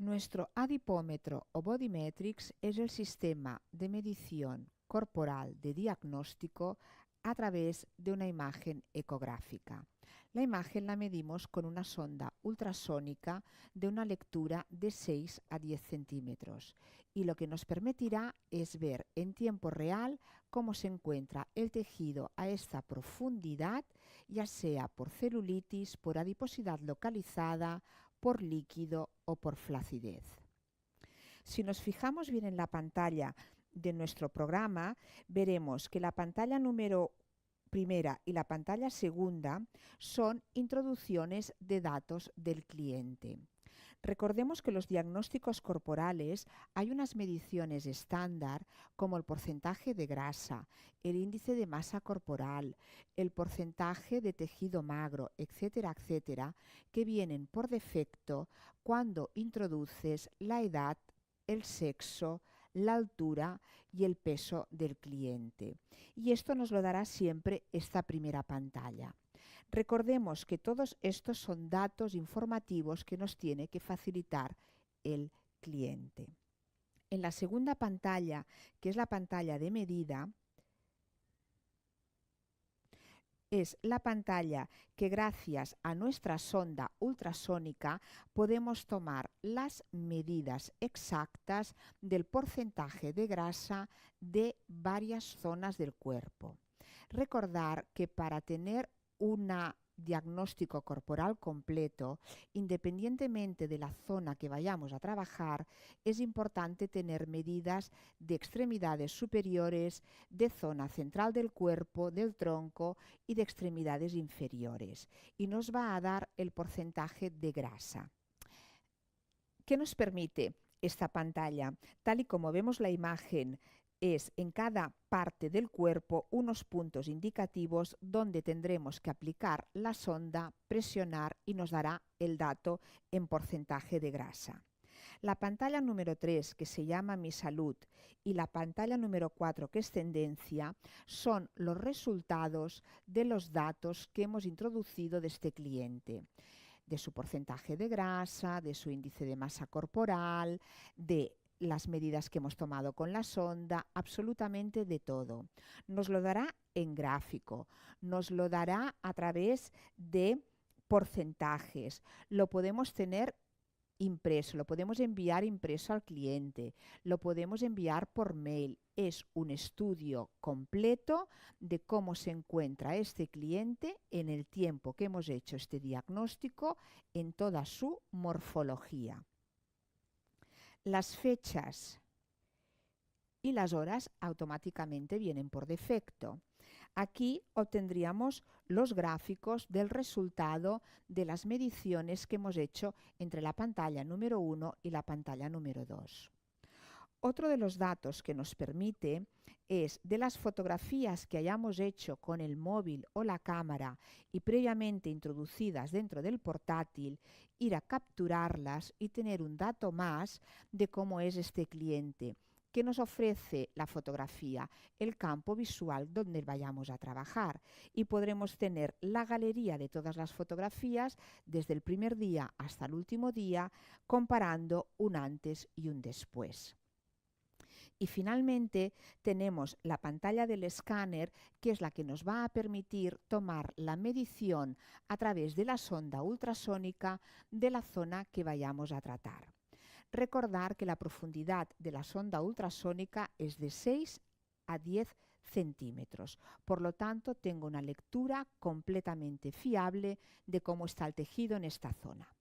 Nuestro adipómetro o Bodymetrics es el sistema de medición corporal de diagnóstico a través de una imagen ecográfica. La imagen la medimos con una sonda ultrasónica de una lectura de 6 a 10 centímetros y lo que nos permitirá es ver en tiempo real cómo se encuentra el tejido a esta profundidad, ya sea por celulitis, por adiposidad localizada, por líquido o por flacidez. Si nos fijamos bien en la pantalla de nuestro programa, veremos que la pantalla número primera y la pantalla segunda son introducciones de datos del cliente. Recordemos que los diagnósticos corporales hay unas mediciones estándar como el porcentaje de grasa, el índice de masa corporal, el porcentaje de tejido magro, etcétera, etcétera, que vienen por defecto cuando introduces la edad, el sexo, la altura y el peso del cliente. Y esto nos lo dará siempre esta primera pantalla. Recordemos que todos estos son datos informativos que nos tiene que facilitar el cliente. En la segunda pantalla, que es la pantalla de medida, es la pantalla que gracias a nuestra sonda ultrasónica podemos tomar las medidas exactas del porcentaje de grasa de varias zonas del cuerpo. Recordar que para tener un diagnóstico corporal completo, independientemente de la zona que vayamos a trabajar, es importante tener medidas de extremidades superiores, de zona central del cuerpo, del tronco y de extremidades inferiores. Y nos va a dar el porcentaje de grasa. ¿Qué nos permite esta pantalla? Tal y como vemos la imagen, es en cada parte del cuerpo unos puntos indicativos donde tendremos que aplicar la sonda, presionar y nos dará el dato en porcentaje de grasa. La pantalla número 3, que se llama Mi Salud, y la pantalla número 4, que es Tendencia, son los resultados de los datos que hemos introducido de este cliente, de su porcentaje de grasa, de su índice de masa corporal, de las medidas que hemos tomado con la sonda, absolutamente de todo. Nos lo dará en gráfico, nos lo dará a través de porcentajes, lo podemos tener impreso, lo podemos enviar impreso al cliente, lo podemos enviar por mail. Es un estudio completo de cómo se encuentra este cliente en el tiempo que hemos hecho este diagnóstico en toda su morfología. Las fechas y las horas automáticamente vienen por defecto. Aquí obtendríamos los gráficos del resultado de las mediciones que hemos hecho entre la pantalla número 1 y la pantalla número 2. Otro de los datos que nos permite es de las fotografías que hayamos hecho con el móvil o la cámara y previamente introducidas dentro del portátil, ir a capturarlas y tener un dato más de cómo es este cliente, que nos ofrece la fotografía, el campo visual donde vayamos a trabajar, y podremos tener la galería de todas las fotografías desde el primer día hasta el último día, comparando un antes y un después. Y finalmente tenemos la pantalla del escáner, que es la que nos va a permitir tomar la medición a través de la sonda ultrasónica de la zona que vayamos a tratar. Recordar que la profundidad de la sonda ultrasónica es de 6 a 10 centímetros. Por lo tanto, tengo una lectura completamente fiable de cómo está el tejido en esta zona.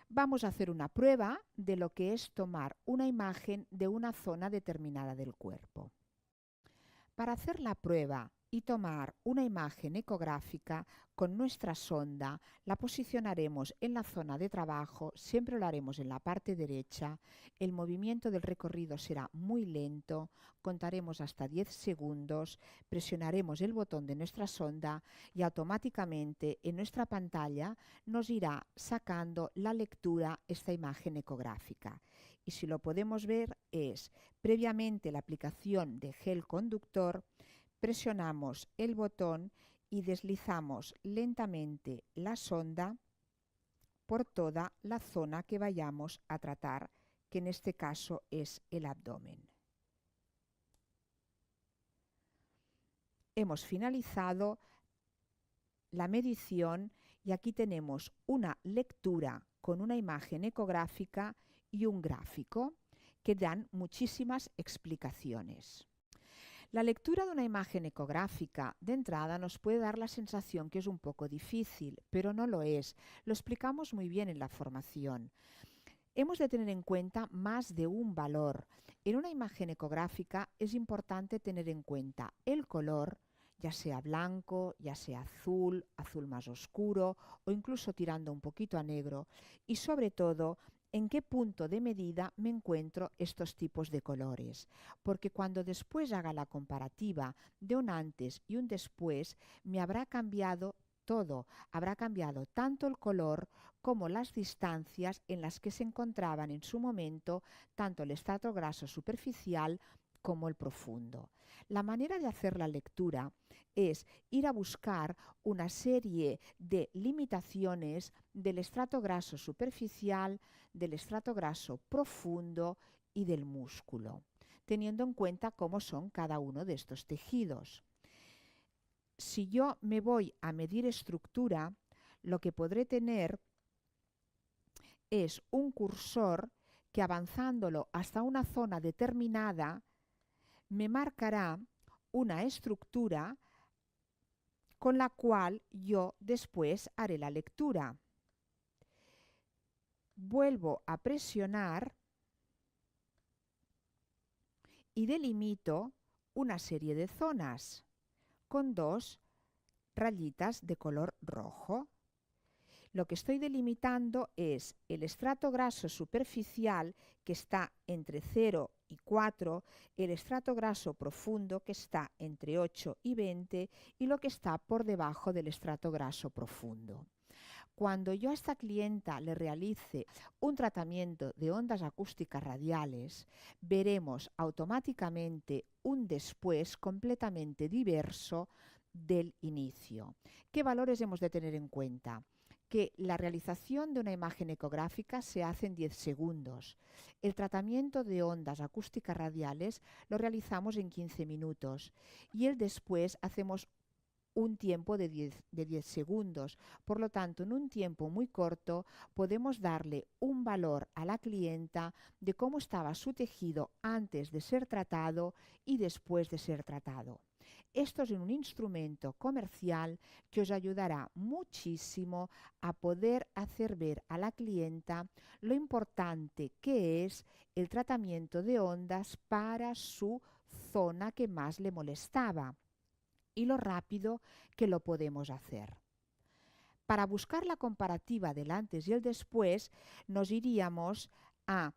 Vamos a hacer una prueba de lo que es tomar una imagen de una zona determinada del cuerpo. Para hacer la prueba y tomar una imagen ecográfica con nuestra sonda, la posicionaremos en la zona de trabajo, siempre lo haremos en la parte derecha, el movimiento del recorrido será muy lento, contaremos hasta 10 segundos, presionaremos el botón de nuestra sonda y automáticamente en nuestra pantalla nos irá sacando la lectura esta imagen ecográfica. Y si lo podemos ver es previamente la aplicación de gel conductor, presionamos el botón y deslizamos lentamente la sonda por toda la zona que vayamos a tratar, que en este caso es el abdomen. Hemos finalizado la medición y aquí tenemos una lectura con una imagen ecográfica y un gráfico que dan muchísimas explicaciones. La lectura de una imagen ecográfica de entrada nos puede dar la sensación que es un poco difícil, pero no lo es. Lo explicamos muy bien en la formación. Hemos de tener en cuenta más de un valor. En una imagen ecográfica es importante tener en cuenta el color, ya sea blanco, ya sea azul, azul más oscuro o incluso tirando un poquito a negro, y sobre todo en qué punto de medida me encuentro estos tipos de colores, porque cuando después haga la comparativa de un antes y un después me habrá cambiado todo, habrá cambiado tanto el color como las distancias en las que se encontraban en su momento tanto el estrato graso superficial como el profundo. La manera de hacer la lectura es ir a buscar una serie de limitaciones del estrato graso superficial, del estrato graso profundo y del músculo, teniendo en cuenta cómo son cada uno de estos tejidos. Si yo me voy a medir estructura, lo que podré tener es un cursor que avanzándolo hasta una zona determinada me marcará una estructura con la cual yo después haré la lectura. Vuelvo a presionar y delimito una serie de zonas con dos rayitas de color rojo. Lo que estoy delimitando es el estrato graso superficial que está entre 0 y 4, el estrato graso profundo que está entre 8 y 20 y lo que está por debajo del estrato graso profundo. Cuando yo a esta clienta le realice un tratamiento de ondas acústicas radiales, veremos automáticamente un después completamente diverso del inicio. ¿Qué valores hemos de tener en cuenta? Que la realización de una imagen ecográfica se hace en 10 segundos. El tratamiento de ondas acústicas radiales lo realizamos en 15 minutos y el después hacemos un tiempo de 10 segundos. Por lo tanto, en un tiempo muy corto podemos darle un valor a la clienta de cómo estaba su tejido antes de ser tratado y después de ser tratado. Esto es un instrumento comercial que os ayudará muchísimo a poder hacer ver a la clienta lo importante que es el tratamiento de ondas para su zona que más le molestaba y lo rápido que lo podemos hacer. Para buscar la comparativa del antes y el después, nos iríamos a,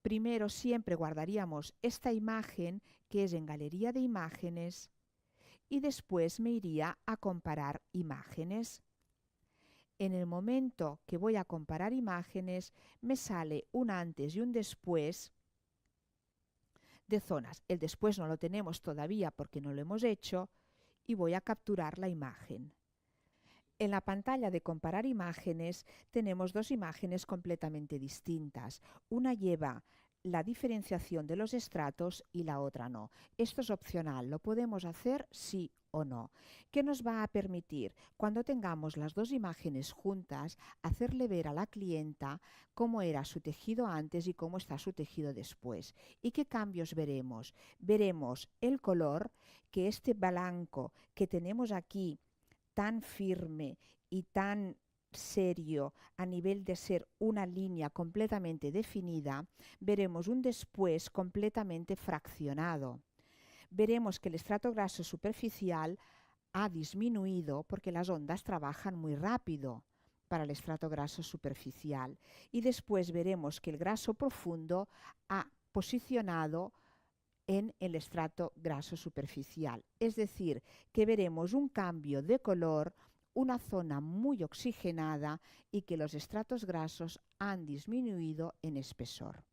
primero siempre guardaríamos esta imagen que es en galería de imágenes y después me iría a comparar imágenes. En el momento que voy a comparar imágenes, me sale un antes y un después de zonas. El después no lo tenemos todavía porque no lo hemos hecho y voy a capturar la imagen. En la pantalla de comparar imágenes tenemos dos imágenes completamente distintas. Una lleva la diferenciación de los estratos y la otra no. Esto es opcional, lo podemos hacer sí o no. ¿Qué nos va a permitir? Cuando tengamos las dos imágenes juntas, hacerle ver a la clienta cómo era su tejido antes y cómo está su tejido después. ¿Y qué cambios veremos? Veremos el color, que este blanco que tenemos aquí tan firme y tan serio a nivel de ser una línea completamente definida, veremos un después completamente fraccionado. Veremos que el estrato graso superficial ha disminuido porque las ondas trabajan muy rápido para el estrato graso superficial y después veremos que el graso profundo ha posicionado en el estrato graso superficial. Es decir, que veremos un cambio de color, una zona muy oxigenada y que los estratos grasos han disminuido en espesor.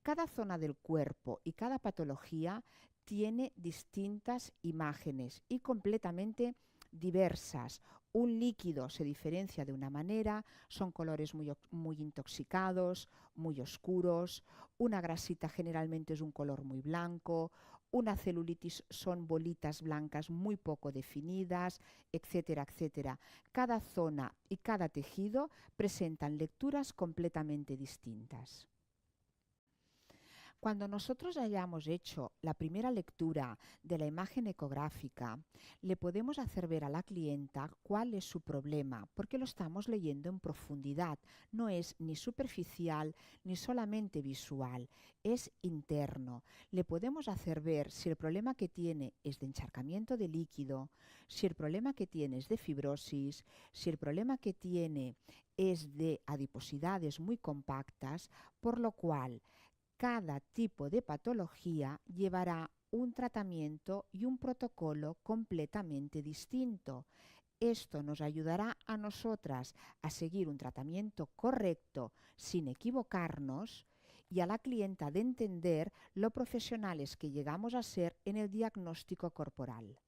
Cada zona del cuerpo y cada patología tiene distintas imágenes y completamente diversas. Un líquido se diferencia de una manera, son colores muy intoxicados, muy oscuros, una grasita generalmente es un color muy blanco, una celulitis son bolitas blancas muy poco definidas, etcétera, etcétera. Cada zona y cada tejido presentan lecturas completamente distintas. Cuando nosotros hayamos hecho la primera lectura de la imagen ecográfica, le podemos hacer ver a la clienta cuál es su problema, porque lo estamos leyendo en profundidad. No es ni superficial ni solamente visual, es interno. Le podemos hacer ver si el problema que tiene es de encharcamiento de líquido, si el problema que tiene es de fibrosis, si el problema que tiene es de adiposidades muy compactas, por lo cual cada tipo de patología llevará un tratamiento y un protocolo completamente distinto. Esto nos ayudará a nosotras a seguir un tratamiento correcto sin equivocarnos y a la clienta de entender lo profesionales que llegamos a ser en el diagnóstico corporal.